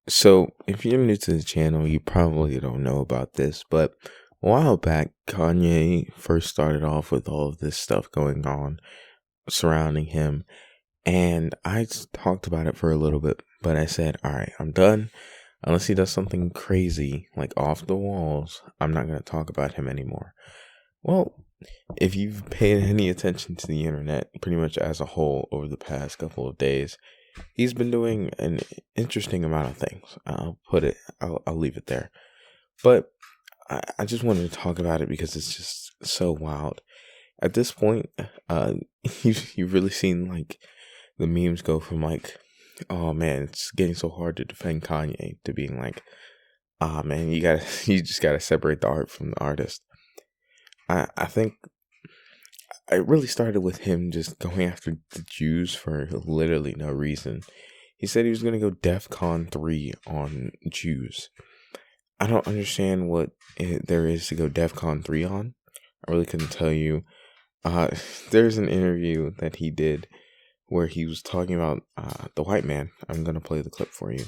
So, if you're new to the channel, you probably don't know about this, but a while back, Kanye first started off with all of this stuff going on surrounding him, and talked about it for a little bit, but I said, all right, I'm done. Unless he does something crazy, like off the walls, I'm not going to talk about him anymore. Well, if you've paid any attention to the internet, pretty much as a whole, over the past couple of days, he's been doing an interesting amount of things. I'll leave it there. But I just wanted to talk about it because it's just so wild. At this point, you've really seen like the memes go from like, oh man, it's getting so hard to defend Kanye, to being like, ah man, you just gotta separate the art from the artist. I think it really started with him just going after the Jews for literally no reason. He said he was going to go DEFCON 3 on Jews. I don't understand what there is to go DEFCON 3 on. I really couldn't tell you. There's an interview that he did where he was talking about the white man. I'm going to play the clip for you.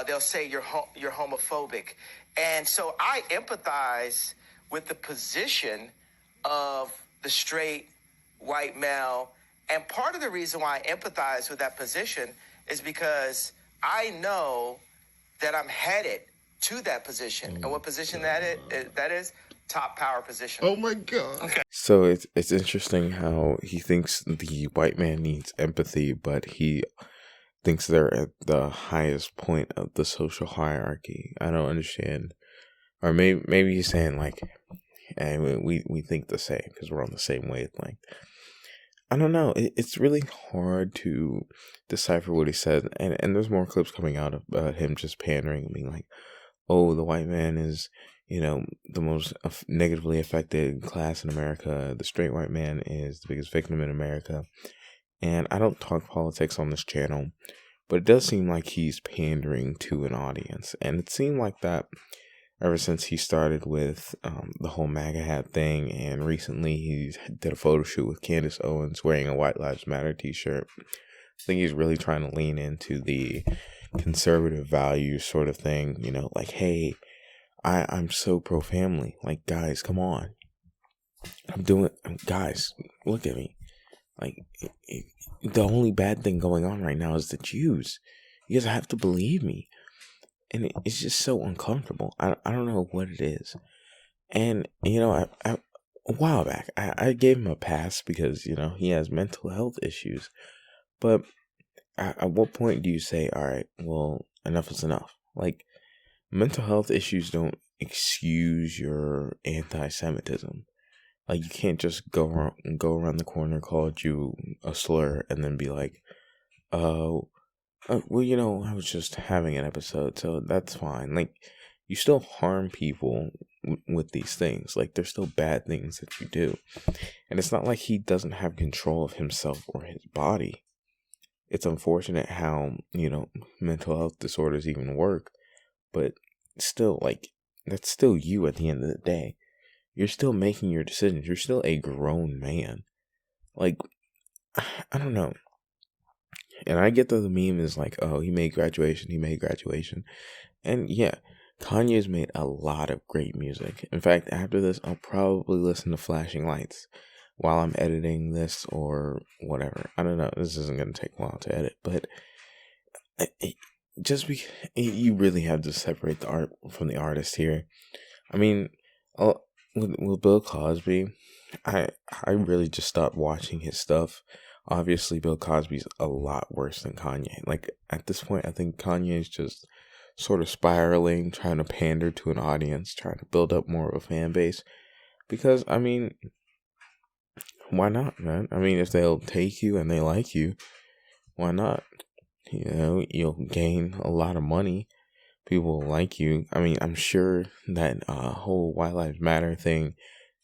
They'll say you're homophobic. And so I empathize with the position of the straight white male. And part of the reason why I empathize with that position is because I know that I'm headed to that position. And what position that is? Top power position. Oh my God. Okay. So it's interesting how he thinks the white man needs empathy, but he thinks they're at the highest point of the social hierarchy. I don't understand. Or maybe he's saying like, hey, we think the same because we're on the same wavelength. I don't know. It's really hard to decipher what he said. And there's more clips coming out about him just pandering and being like, oh, the white man is, the most negatively affected class in America. The straight white man is the biggest victim in America. And I don't talk politics on this channel, but it does seem like he's pandering to an audience. And it seemed like that ever since he started with the whole MAGA hat thing. And recently he did a photo shoot with Candace Owens wearing a White Lives Matter t-shirt. I think he's really trying to lean into the conservative values sort of thing. Like, hey, I'm so pro-family. Like, guys, come on. Guys, look at me. Like, the only bad thing going on right now is the Jews. You guys have to believe me. And it's just so uncomfortable. I don't know what it is. And, a while back, I gave him a pass because, he has mental health issues. But at what point do you say, all right, well, enough is enough? Like, mental health issues don't excuse your anti-Semitism. Like, you can't just go around the corner, call a Jew a slur, and then be like, well, I was just having an episode, so that's fine. Like, you still harm people with these things. Like, there's still bad things that you do. And it's not like he doesn't have control of himself or his body. It's unfortunate how, mental health disorders even work. But still, like, that's still you at the end of the day. You're still making your decisions. You're still a grown man. Like, I don't know. And I get that the meme is like, oh, he made graduation. And yeah, Kanye's made a lot of great music. In fact, after this, I'll probably listen to Flashing Lights while I'm editing this or whatever. I don't know. This isn't going to take a while to edit, but you really have to separate the art from the artist here. I mean, with Bill Cosby, I really just stopped watching his stuff. Obviously, Bill Cosby's a lot worse than Kanye. Like, at this point, I think Kanye's just sort of spiraling, trying to pander to an audience, trying to build up more of a fan base. Because, I mean, why not, man? I mean, if they'll take you and they like you, why not? You'll gain a lot of money. People will like you. I mean, I'm sure that whole White Lives Matter thing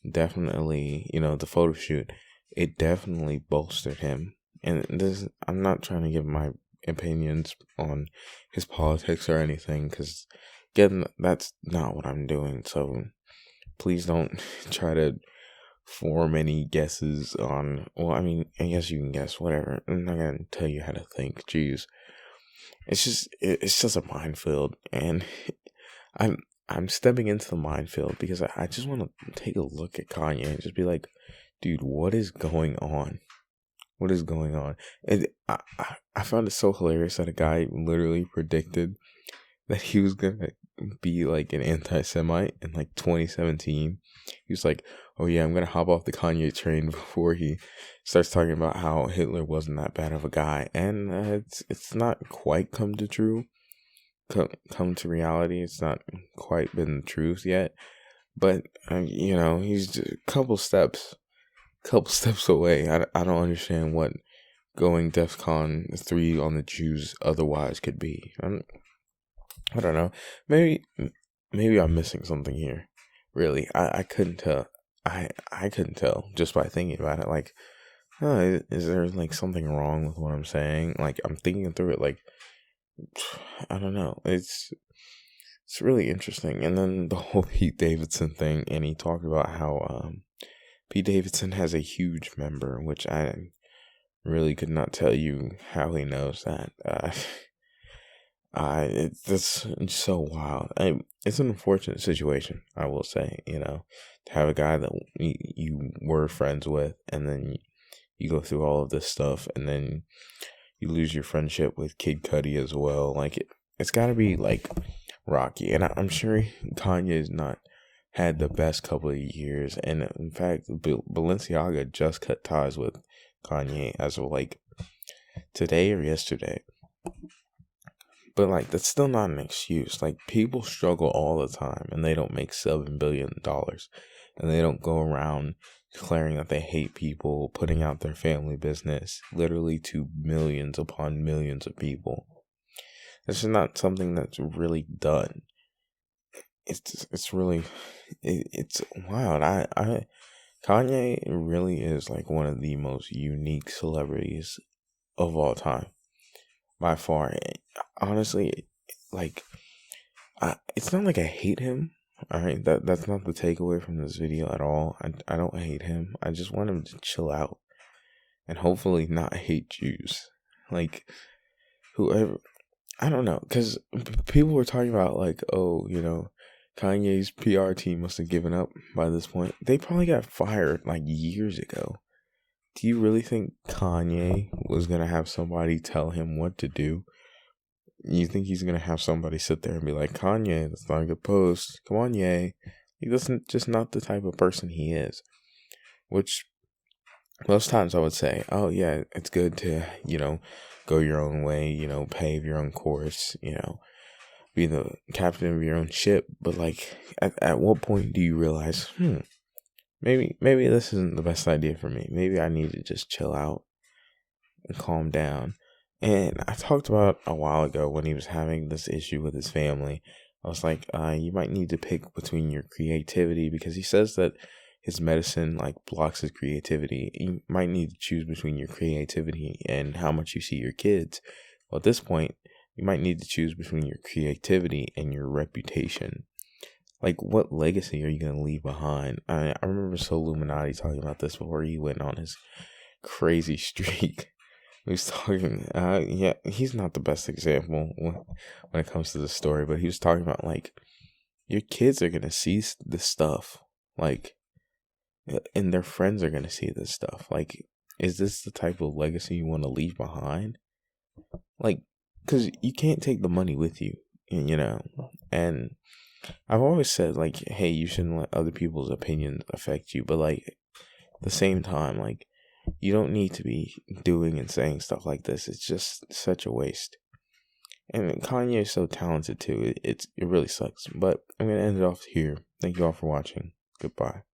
definitely, the photo shoot, it definitely bolstered him. And I'm not trying to give my opinions on his politics or anything, because again, that's not what I'm doing. So please don't try to form any guesses on, well, I mean, I guess you can guess whatever. I'm not going to tell you how to think. Jeez. it's just a minefield, and I'm I'm stepping into the minefield because I just want to take a look at Kanye and just be like, dude, what is going on? What is going on? And I found it so hilarious that a guy literally predicted that he was gonna be like an anti-Semite in like 2017. He was like, "Oh yeah, I'm gonna hop off the Kanye train before he starts talking about how Hitler wasn't that bad of a guy." And it's not quite come to true, come to reality. It's not quite been the truth yet. But he's just a couple steps away. I don't understand what going DEFCON 3 on the Jews otherwise could be. I don't know. Maybe I'm missing something here. Really, I couldn't tell. I couldn't tell just by thinking about it. Like, is there like something wrong with what I'm saying? Like, I'm thinking through it. Like, I don't know. It's really interesting. And then the whole Pete Davidson thing, and he talked about how Pete Davidson has a huge member, which I really could not tell you how he knows that. That's so wild. It's an unfortunate situation, I will say, to have a guy that you were friends with, and then you go through all of this stuff, and then you lose your friendship with Kid Cudi as well. Like, it's got to be, like, rocky. And I'm sure Kanye's not had the best couple of years. And, in fact, Balenciaga just cut ties with Kanye as of, like, today or yesterday. But, like, that's still not an excuse. Like, people struggle all the time, and they don't make $7 billion. And they don't go around declaring that they hate people, putting out their family business, literally to millions upon millions of people. This is not something that's really done. It's really, it's wild. Kanye really is, like, one of the most unique celebrities of all time. By far. Honestly, like, it's not like I hate him. All right, that's not the takeaway from this video at all. I don't hate him. I just want him to chill out and hopefully not hate Jews. Like, whoever, I don't know, because people were talking about, like, oh, Kanye's PR team must have given up by this point. They probably got fired like years ago. Do you really think Kanye was going to have somebody tell him what to do? You think he's going to have somebody sit there and be like, Kanye, that's not a good post. Come on, Ye. That's just not the type of person he is. Which, most times I would say, oh, yeah, it's good to, go your own way, pave your own course, be the captain of your own ship. But, like, at what point do you realize, maybe this isn't the best idea for me. Maybe I need to just chill out and calm down. And I talked about a while ago when he was having this issue with his family. I was like, you might need to pick between your creativity, because he says that his medicine, like, blocks his creativity. You might need to choose between your creativity and how much you see your kids. Well, at this point, you might need to choose between your creativity and your reputation. Like, what legacy are you going to leave behind? I remember Soul Illuminati talking about this before he went on his crazy streak. He was talking, he's not the best example when it comes to the story, but he was talking about, like, your kids are going to see this stuff, like, and their friends are going to see this stuff. Like, is this the type of legacy you want to leave behind? Like, because you can't take the money with you, and I've always said, like, hey, you shouldn't let other people's opinions affect you, but, like, at the same time, like, you don't need to be doing and saying stuff like this. It's just such a waste. And Kanye is so talented too. It really sucks. But I'm going to end it off here. Thank you all for watching. Goodbye.